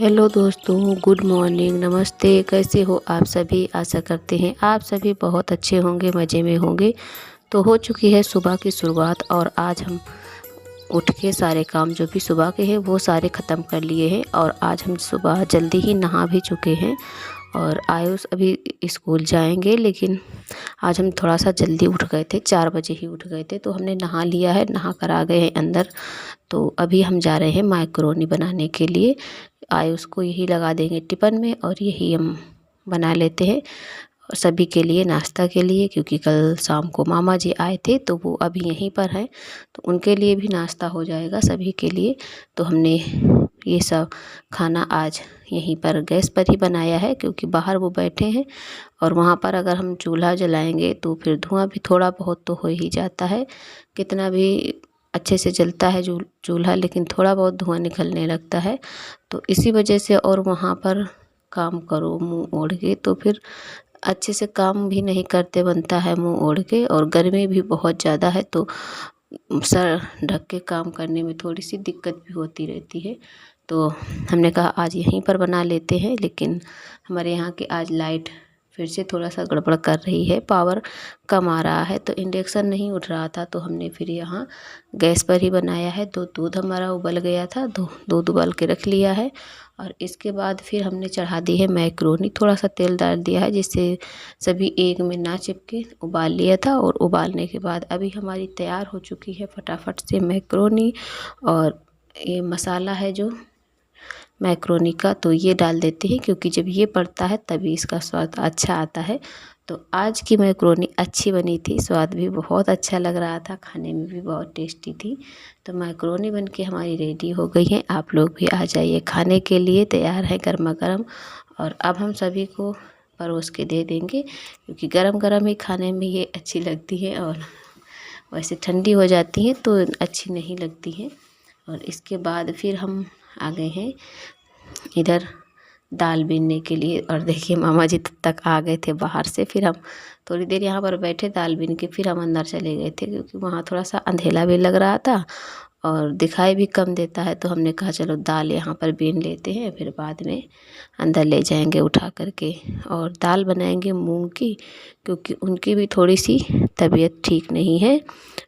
Hello दोस्तों, good morning, नमस्ते। कैसे हो आप सभी? आशा करते हैं आप सभी बहुत अच्छे होंगे, मज़े में होंगे। तो हो चुकी है सुबह की शुरुआत और आज हम उठ के सारे काम जो भी सुबह के हैं वो सारे ख़त्म कर लिए हैं। और आज हम सुबह जल्दी ही नहा भी चुके हैं और आयुष अभी स्कूल जाएंगे, लेकिन आज हम थोड़ा सा जल्दी उठ गए थे, 4 बजे ही उठ गए थे। तो हमने नहा लिया है, नहा कर आ गए हैं अंदर। तो अभी हम जा रहे हैं मैक्रोनी बनाने के लिए। आयुष को यही लगा देंगे टिफ़िन में और यही हम बना लेते हैं सभी के लिए, नाश्ता के लिए, क्योंकि कल शाम को मामा जी आए थे तो वो अभी यहीं पर हैं, तो उनके लिए भी नाश्ता हो जाएगा सभी के लिए। तो हमने ये सब खाना आज यहीं पर गैस पर ही बनाया है, क्योंकि बाहर वो बैठे हैं और वहाँ पर अगर हम चूल्हा जलाएंगे तो फिर धुआं भी थोड़ा बहुत तो हो ही जाता है। कितना भी अच्छे से जलता है चूल्हा, लेकिन थोड़ा बहुत धुआं निकलने लगता है। तो इसी वजह से, और वहाँ पर काम करो मुंह ओढ़ के तो फिर अच्छे से काम भी नहीं करते बनता है मुंह ओढ़ के। और गर्मी भी बहुत ज़्यादा है तो सर ढक के काम करने में थोड़ी सी दिक्कत भी होती रहती है। तो हमने कहा आज यहीं पर बना लेते हैं, लेकिन हमारे यहाँ की आज लाइट फिर से थोड़ा सा गड़बड़ कर रही है, पावर कम आ रहा है, तो इंडक्शन नहीं उठ रहा था। तो हमने फिर यहाँ गैस पर ही बनाया है। तो दूध हमारा उबल गया था, दूध उबाल के रख लिया है। और इसके बाद फिर हमने चढ़ा दी है मैक्रोनी, थोड़ा सा तेल डाल दिया है जिससे सभी एक में ना चिपके। उबाल लिया था और उबालने के बाद अभी हमारी तैयार हो चुकी है फटाफट से मैक्रोनी। और ये मसाला है जो मैक्रोनी का, तो ये डाल देते हैं, क्योंकि जब ये पड़ता है तभी इसका स्वाद अच्छा आता है। तो आज की मैक्रोनी अच्छी बनी थी, स्वाद भी बहुत अच्छा लग रहा था, खाने में भी बहुत टेस्टी थी। तो मैक्रोनी बन के हमारी रेडी हो गई है। आप लोग भी आ जाइए, खाने के लिए तैयार है गर्मा गर्म। और अब हम सभी को परोस के दे देंगे, क्योंकि गरम गरम ही खाने में ये अच्छी लगती है, और वैसे ठंडी हो जाती हैं तो अच्छी नहीं लगती हैं। और इसके बाद फिर हम आ गए हैं इधर दाल बीनने के लिए। और देखिए मामा जी तब तक आ गए थे बाहर से। फिर हम थोड़ी देर यहाँ पर बैठे दाल बीन के, फिर हम अंदर चले गए थे, क्योंकि वहाँ थोड़ा सा अंधेला भी लग रहा था और दिखाई भी कम देता है। तो हमने कहा चलो दाल यहाँ पर बीन लेते हैं, फिर बाद में अंदर ले जाएंगे उठा करके। और दाल बनाएंगे मूंग की, क्योंकि उनकी भी थोड़ी सी तबीयत ठीक नहीं है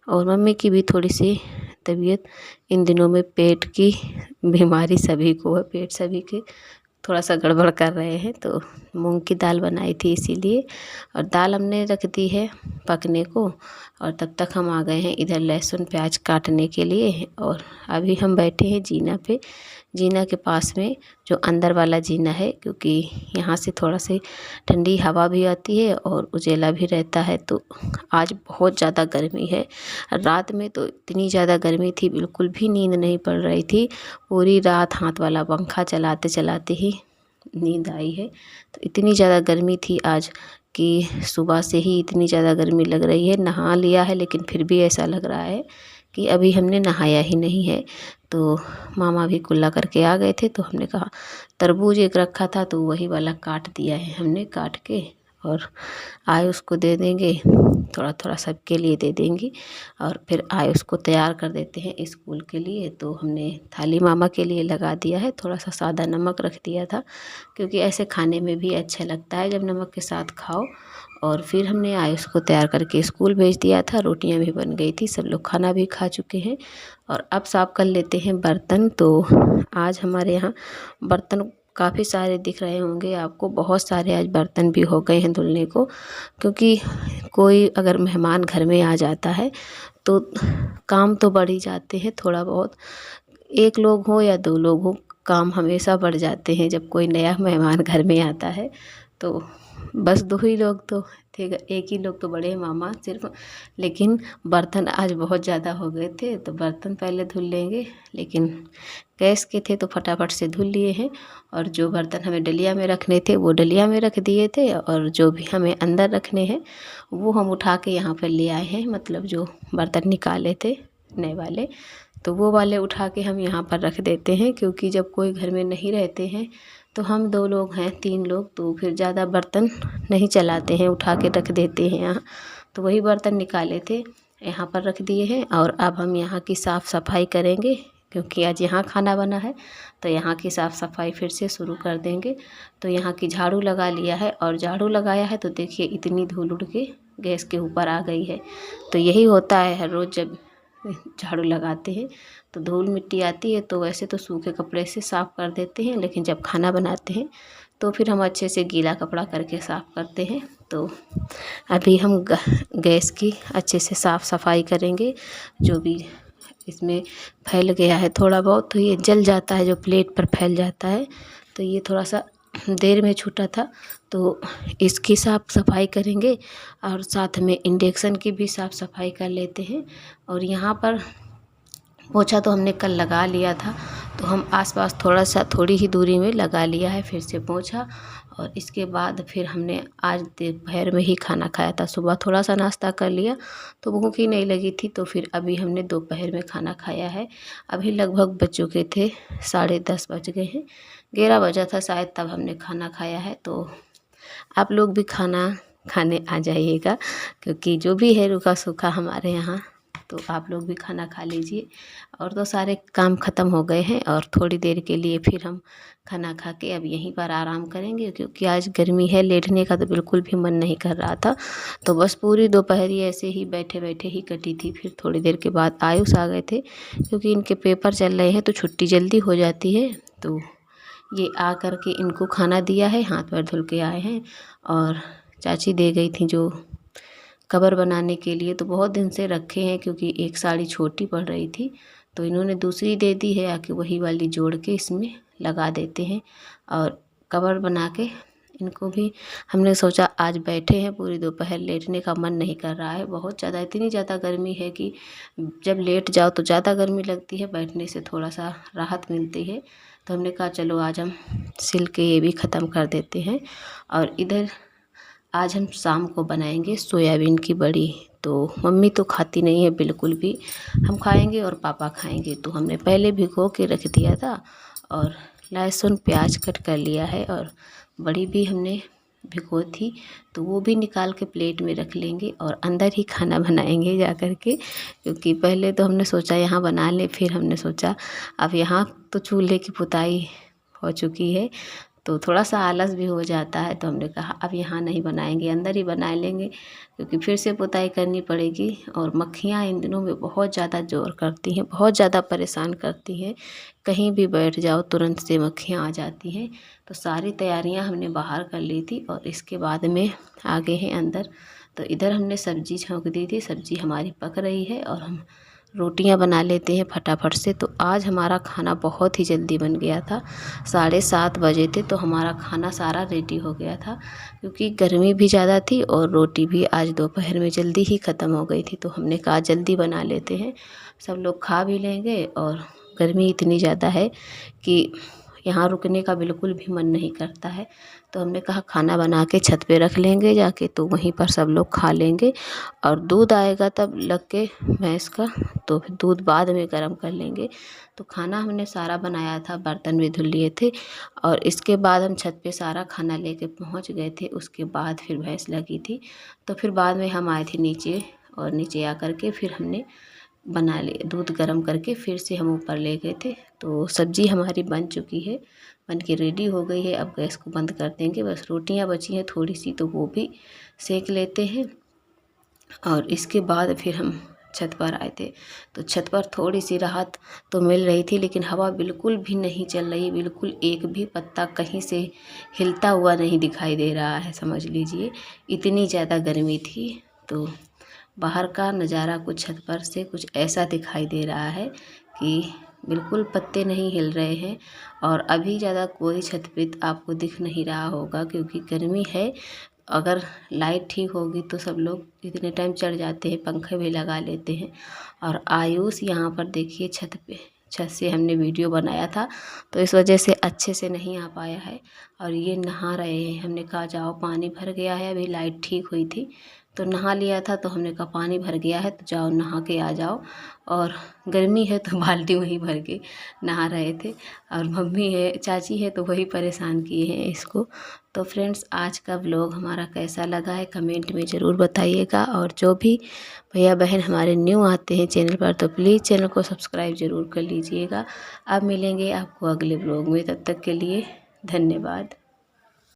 और मम्मी की भी थोड़ी सी तबीयत इन दिनों में, पेट की बीमारी सभी को है, पेट सभी के थोड़ा सा गड़बड़ कर रहे हैं। तो मूंग की दाल बनाई थी इसीलिए। और दाल हमने रख दी है पकने को, और तब तक हम आ गए हैं इधर लहसुन प्याज काटने के लिए। और अभी हम बैठे हैं जीना पे, जीना के पास में, जो अंदर वाला जीना है, क्योंकि यहाँ से थोड़ा से ठंडी हवा भी आती है और उजेला भी रहता है। तो आज बहुत ज़्यादा गर्मी है। रात में तो इतनी ज़्यादा गर्मी थी, बिल्कुल भी नींद नहीं पड़ रही थी। पूरी रात हाथ वाला पंखा चलाते चलाते ही नींद आई है। तो इतनी ज़्यादा गर्मी थी आज कि सुबह से ही इतनी ज़्यादा गर्मी लग रही है। नहा लिया है लेकिन फिर भी ऐसा लग रहा है कि अभी हमने नहाया ही नहीं है। तो मामा भी कुल्ला करके आ गए थे, तो हमने कहा तरबूज एक रखा था तो वही वाला काट दिया है हमने, काट के और आयुष को दे देंगे, थोड़ा थोड़ा सबके लिए दे देंगी। और फिर आयुष को तैयार कर देते हैं स्कूल के लिए। तो हमने थाली मामा के लिए लगा दिया है, थोड़ा सा सादा नमक रख दिया था, क्योंकि ऐसे खाने में भी अच्छा लगता है जब नमक के साथ खाओ। और फिर हमने आयुष को तैयार करके स्कूल भेज दिया था, रोटियां भी बन गई थी, सब लोग खाना भी खा चुके हैं। और अब साफ़ कर लेते हैं बर्तन। तो आज हमारे यहाँ बर्तन काफ़ी सारे दिख रहे होंगे आपको, बहुत सारे आज बर्तन भी हो गए हैं धुलने को, क्योंकि कोई अगर मेहमान घर में आ जाता है तो काम तो बढ़ ही जाते हैं थोड़ा बहुत। एक लोग हो या दो लोग हो, काम हमेशा बढ़ जाते हैं जब कोई नया मेहमान घर में आता है। तो बस दो ही लोग तो थे, एक ही लोग तो बड़े हैं मामा सिर्फ, लेकिन बर्तन आज बहुत ज़्यादा हो गए थे तो बर्तन पहले धुल लेंगे। लेकिन गैस के थे तो फटाफट से धुल लिए हैं। और जो बर्तन हमें डलिया में रखने थे वो डलिया में रख दिए थे, और जो भी हमें अंदर रखने हैं वो हम उठा के यहाँ पर ले आए हैं। मतलब जो बर्तन निकाले थे नए वाले, तो वो वाले उठा के हम यहाँ पर रख देते हैं, क्योंकि जब कोई घर में नहीं रहते हैं तो हम 2 लोग हैं 3 लोग, तो फिर ज़्यादा बर्तन नहीं चलाते हैं, उठा के रख देते हैं यहाँ। तो वही बर्तन निकाले थे यहाँ पर रख दिए हैं। और अब हम यहाँ की साफ़ सफाई करेंगे, क्योंकि आज यहाँ खाना बना है तो यहाँ की साफ़ सफाई फिर से शुरू कर देंगे। तो यहाँ की झाड़ू लगा लिया है और झाड़ू लगाया है तो देखिए इतनी धूल उड़ के गैस के ऊपर आ गई है। तो यही होता है हर रोज़ जब झाड़ू लगाते हैं तो धूल मिट्टी आती है। तो वैसे तो सूखे कपड़े से साफ़ कर देते हैं, लेकिन जब खाना बनाते हैं तो फिर हम अच्छे से गीला कपड़ा करके साफ़ करते हैं। तो अभी हम गैस की अच्छे से साफ़ सफाई करेंगे। जो भी इसमें फैल गया है थोड़ा बहुत तो ये जल जाता है, जो प्लेट पर फैल जाता है। तो ये थोड़ा सा देर में छूटा था तो इसकी साफ़ सफाई करेंगे और साथ में इंडक्शन की भी साफ़ सफाई कर लेते हैं। और यहाँ पर पोछा तो हमने कल लगा लिया था, तो हम आसपास थोड़ी ही दूरी में लगा लिया है फिर से पोछा। और इसके बाद फिर हमने आज दोपहर में ही खाना खाया था। सुबह थोड़ा सा नाश्ता कर लिया तो भूख ही नहीं लगी थी, तो फिर अभी हमने दोपहर में खाना खाया है। अभी लगभग बज चुके थे 10:30 बज गए हैं, 11 बजा था शायद तब हमने खाना खाया है। तो आप लोग भी खाना खाने आ जाइएगा, क्योंकि जो भी है रूखा सूखा हमारे यहाँ, तो आप लोग भी खाना खा लीजिए। और तो सारे काम ख़त्म हो गए हैं और थोड़ी देर के लिए फिर हम खाना खा के अब यहीं पर आराम करेंगे, क्योंकि आज गर्मी है, लेटने का तो बिल्कुल भी मन नहीं कर रहा था। तो बस पूरी दोपहरी ऐसे ही बैठे बैठे ही कटी थी। फिर थोड़ी देर के बाद आयुष आ गए थे, क्योंकि इनके पेपर चल रहे हैं तो छुट्टी जल्दी हो जाती है। तो ये आ कर के इनको खाना दिया है, हाथ पैर धुल के आए हैं। और चाची दे गई थी जो कवर बनाने के लिए, तो बहुत दिन से रखे हैं, क्योंकि एक साड़ी छोटी पड़ रही थी तो इन्होंने दूसरी दे दी है। आके वही वाली जोड़ के इसमें लगा देते हैं और कवर बना के इनको भी हमने सोचा आज बैठे हैं पूरी दोपहर, लेटने का मन नहीं कर रहा है। बहुत ज़्यादा, इतनी ज़्यादा गर्मी है कि जब लेट जाओ तो ज़्यादा गर्मी लगती है, बैठने से थोड़ा सा राहत मिलती है। तो हमने कहा चलो आज हम सिल के ये भी ख़त्म कर देते हैं। और इधर आज हम शाम को बनाएंगे सोयाबीन की बड़ी। तो मम्मी तो खाती नहीं है बिल्कुल भी, हम खाएंगे और पापा खाएंगे। तो हमने पहले भिगो के रख दिया था और लहसुन प्याज कट कर लिया है, और बड़ी भी हमने भिगो थी तो वो भी निकाल के प्लेट में रख लेंगे और अंदर ही खाना बनाएंगे जा कर के। क्योंकि पहले तो हमने सोचा यहाँ बना लें, फिर हमने सोचा अब यहाँ तो चूल्हे की पुताई हो चुकी है तो थोड़ा सा आलस भी हो जाता है। तो हमने कहा अब यहाँ नहीं बनाएंगे, अंदर ही बना लेंगे, क्योंकि फिर से पुताई करनी पड़ेगी। और मक्खियाँ इन दिनों में बहुत ज़्यादा ज़ोर करती हैं, बहुत ज़्यादा परेशान करती हैं। कहीं भी बैठ जाओ तुरंत से मक्खियाँ आ जाती हैं। तो सारी तैयारियाँ हमने बाहर कर ली थी और इसके बाद में आ गए हैं अंदर। तो इधर हमने सब्ज़ी छौंक दी थी, सब्ज़ी हमारी पक रही है और हम रोटियां बना लेते हैं फटाफट से। तो आज हमारा खाना बहुत ही जल्दी बन गया था, 7:30 बजे थे तो हमारा खाना सारा रेडी हो गया था, क्योंकि गर्मी भी ज़्यादा थी और रोटी भी आज दोपहर में जल्दी ही ख़त्म हो गई थी। तो हमने कहा जल्दी बना लेते हैं, सब लोग खा भी लेंगे। और गर्मी इतनी ज़्यादा है कि यहाँ रुकने का बिल्कुल भी मन नहीं करता है। तो हमने कहा खाना बना के छत पे रख लेंगे जाके, तो वहीं पर सब लोग खा लेंगे। और दूध आएगा तब लग के भैंस का, तो फिर दूध बाद में गर्म कर लेंगे। तो खाना हमने सारा बनाया था, बर्तन भी धुल लिए थे और इसके बाद हम छत पे सारा खाना लेके पहुंच गए थे। उसके बाद फिर भैंस लगी थी, तो फिर बाद में हम आए थे नीचे, और नीचे आकर के फिर हमने बना ले दूध गर्म करके फिर से हम ऊपर ले गए थे। तो सब्ज़ी हमारी बन चुकी है, बन के रेडी हो गई है। अब गैस को बंद कर देंगे, बस रोटियां बची हैं थोड़ी सी तो वो भी सेक लेते हैं। और इसके बाद फिर हम छत पर आए थे। तो छत पर थोड़ी सी राहत तो मिल रही थी, लेकिन हवा बिल्कुल भी नहीं चल रही, बिल्कुल एक भी पत्ता कहीं से हिलता हुआ नहीं दिखाई दे रहा है, समझ लीजिए इतनी ज़्यादा गर्मी थी। तो बाहर का नज़ारा कुछ छत पर से कुछ ऐसा दिखाई दे रहा है कि बिल्कुल पत्ते नहीं हिल रहे हैं। और अभी ज़्यादा कोई छत पे आपको दिख नहीं रहा होगा, क्योंकि गर्मी है। अगर लाइट ठीक होगी तो सब लोग इतने टाइम चढ़ जाते हैं, पंखे भी लगा लेते हैं। और आयुष यहाँ पर देखिए छत पे, छत से हमने वीडियो बनाया था तो इस वजह से अच्छे से नहीं आ पाया है। और ये नहा रहे हैं, हमने कहा जाओ पानी भर गया है, अभी लाइट ठीक हुई थी तो नहा लिया था, तो हमने कहा पानी भर गया है तो जाओ नहा के आ जाओ। और गर्मी है तो बाल्टी वहीं भर के नहा रहे थे। और मम्मी है, चाची है, तो वही परेशान किए हैं इसको। तो फ्रेंड्स, आज का व्लॉग हमारा कैसा लगा है कमेंट में ज़रूर बताइएगा। और जो भी भैया बहन हमारे न्यू आते हैं चैनल पर, तो प्लीज़ चैनल को सब्सक्राइब ज़रूर कर लीजिएगा। अब मिलेंगे आपको अगले व्लॉग में, तब तक के लिए धन्यवाद।